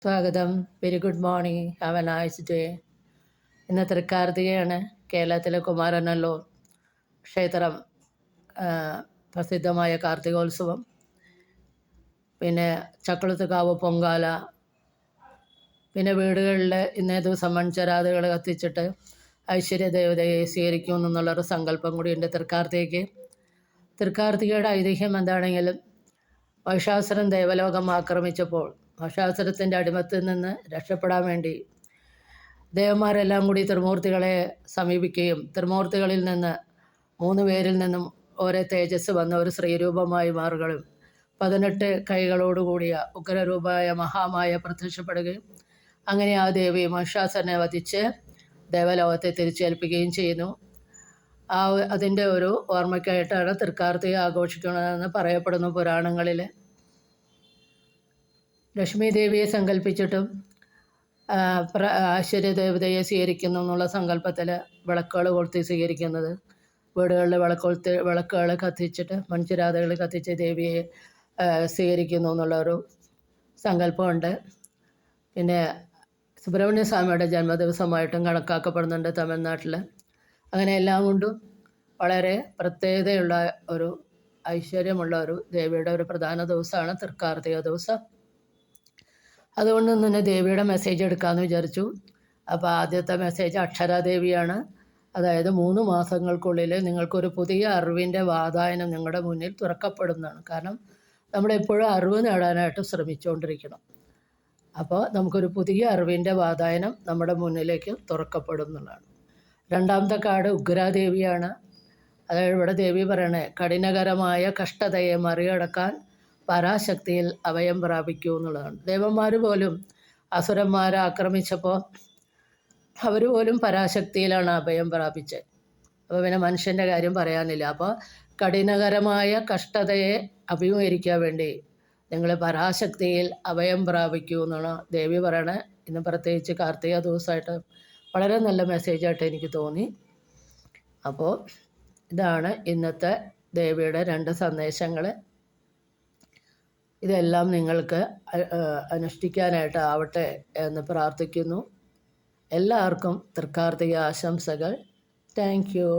സ്വാഗതം. Very good morning. Have A nice day. ഇന്ന് തൃക്കാർത്തികയാണ്. കേരളത്തിലെ കുമാരനല്ലൂർ ക്ഷേത്രം പ്രസിദ്ധമായ കാർത്തികോത്സവം, പിന്നെ ചക്കുളത്തുകാവ് പൊങ്കാല, പിന്നെ വീടുകളിൽ ഇന്നേ ദിവസം മൺചരാതുകൾ കത്തിച്ചിട്ട് ഐശ്വര്യദേവതയെ സ്വീകരിക്കും എന്നുള്ളൊരു സങ്കല്പം കൂടിയുണ്ട് തൃക്കാർത്തികയ്ക്ക്. തൃക്കാർത്തികയുടെ ഐതിഹ്യം എന്താണെങ്കിലും മഹിഷാസുരൻ ദേവലോകം ആക്രമിച്ചപ്പോൾ മഹിഷാസുരത്തിൻ്റെ അടിമത്തിൽ നിന്ന് രക്ഷപ്പെടാൻ വേണ്ടി ദേവന്മാരെല്ലാം കൂടി ത്രിമൂർത്തികളെ സമീപിക്കുകയും ത്രിമൂർത്തികളിൽ നിന്ന് 3 പേരിൽ നിന്നും ഓരോ തേജസ് വന്ന ഒരു സ്ത്രീരൂപമായി മാറുകയും 18 കൈകളോടുകൂടിയ ഉഗ്രരൂപമായ മഹാമായ പ്രത്യക്ഷപ്പെടുകയും അങ്ങനെ ആ ദേവി മഹിഷാസുരനെ വധിച്ച് ദേവലോകത്തെ തിരിച്ചേൽപ്പിക്കുകയും ചെയ്യുന്നു. അതിൻ്റെ ഒരു ഓർമ്മയ്ക്കായിട്ടാണ് തൃക്കാർത്തിക ആഘോഷിക്കുന്നതെന്ന് പറയപ്പെടുന്നു പുരാണങ്ങളിൽ. ലക്ഷ്മി ദേവിയെ സങ്കല്പിച്ചിട്ടും ഐശ്വര്യദേവതയെ സ്വീകരിക്കുന്നു എന്നുള്ള സങ്കല്പത്തിൽ വിളക്കുകൾ കൊളുത്തി സ്വീകരിക്കുന്നത്, വീടുകളിൽ വിളക്കുകൾ കത്തിച്ചിട്ട് മൺചിരാതുകൾ കത്തിച്ച് ദേവിയെ സ്വീകരിക്കുന്നു എന്നുള്ളൊരു സങ്കല്പമുണ്ട്. പിന്നെ സുബ്രഹ്മണ്യ സ്വാമിയുടെ ജന്മദിവസമായിട്ടും കണക്കാക്കപ്പെടുന്നുണ്ട് തമിഴ്നാട്ടിൽ. അങ്ങനെ എല്ലാം കൊണ്ടും വളരെ പ്രത്യേകതയുള്ള ഒരു ഐശ്വര്യമുള്ള ഒരു ദേവിയുടെ ഒരു പ്രധാന ദിവസമാണ് തൃക്കാർത്തിക ദിവസം. അതുകൊണ്ട് തന്നെ ദേവിയുടെ മെസ്സേജ് എടുക്കാമെന്ന് വിചാരിച്ചു. അപ്പോൾ ആദ്യത്തെ മെസ്സേജ് അക്ഷരാദേവിയാണ്. അതായത് 3 മാസങ്ങൾക്കുള്ളിൽ നിങ്ങൾക്കൊരു പുതിയ അറിവിൻ്റെ വാതായനം നിങ്ങളുടെ മുന്നിൽ തുറക്കപ്പെടുന്നതാണ്. കാരണം നമ്മളെപ്പോഴും അറിവ് നേടാനായിട്ട് ശ്രമിച്ചുകൊണ്ടിരിക്കണം. അപ്പോൾ നമുക്കൊരു പുതിയ അറിവിൻ്റെ വാതായനം നമ്മുടെ മുന്നിലേക്ക് തുറക്കപ്പെടുന്നതാണ്. രണ്ടാമത്തെ കാർഡ് ഉഗ്രാദേവിയാണ്. അതായത് ഇവിടെ ദേവി പറയണേ, കഠിനകരമായ കഷ്ടതയെ മറികടക്കാൻ പരാശക്തിയിൽ അഭയം പ്രാപിക്കൂ എന്നുള്ളതാണ്. ദേവന്മാർ പോലും അസുരന്മാരെ ആക്രമിച്ചപ്പോൾ അവർ പോലും പരാശക്തിയിലാണ് അഭയം പ്രാപിച്ചത്. അപ്പോൾ പിന്നെ മനുഷ്യൻ്റെ കാര്യം പറയാനില്ല. അപ്പോൾ കഠിനകരമായ കഷ്ടതയെ അഭിമുഖീകരിക്കാൻ വേണ്ടി നിങ്ങൾ പരാശക്തിയിൽ അഭയം പ്രാപിക്കൂ എന്നാണ് ദേവി പറയണേ. ഇന്ന് പ്രത്യേകിച്ച് കാർത്തിക ദിവസമായിട്ട് വളരെ നല്ല മെസ്സേജായിട്ട് എനിക്ക് തോന്നി. അപ്പോൾ ഇതാണ് ഇന്നത്തെ ദേവിയുടെ 2 സന്ദേശങ്ങൾ. ഇതെല്ലാം നിങ്ങൾക്ക് അനുഷ്ഠിക്കാനായിട്ട് എന്ന് പ്രാർത്ഥിക്കുന്നു. എല്ലാവർക്കും തൃക്കാർത്തിക ആശംസകൾ. Thank you.